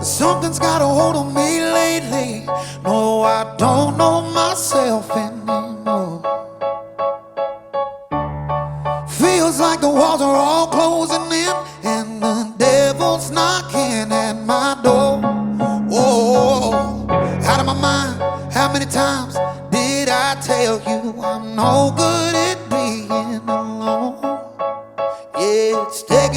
Something's got a hold on me lately. No, I don't know myself anymore. Feels like the walls are all closing in and the devil's knocking at my door. Oh, out of my mind, how many times did I tell you I'm no good at being alone? Yeah, it's taking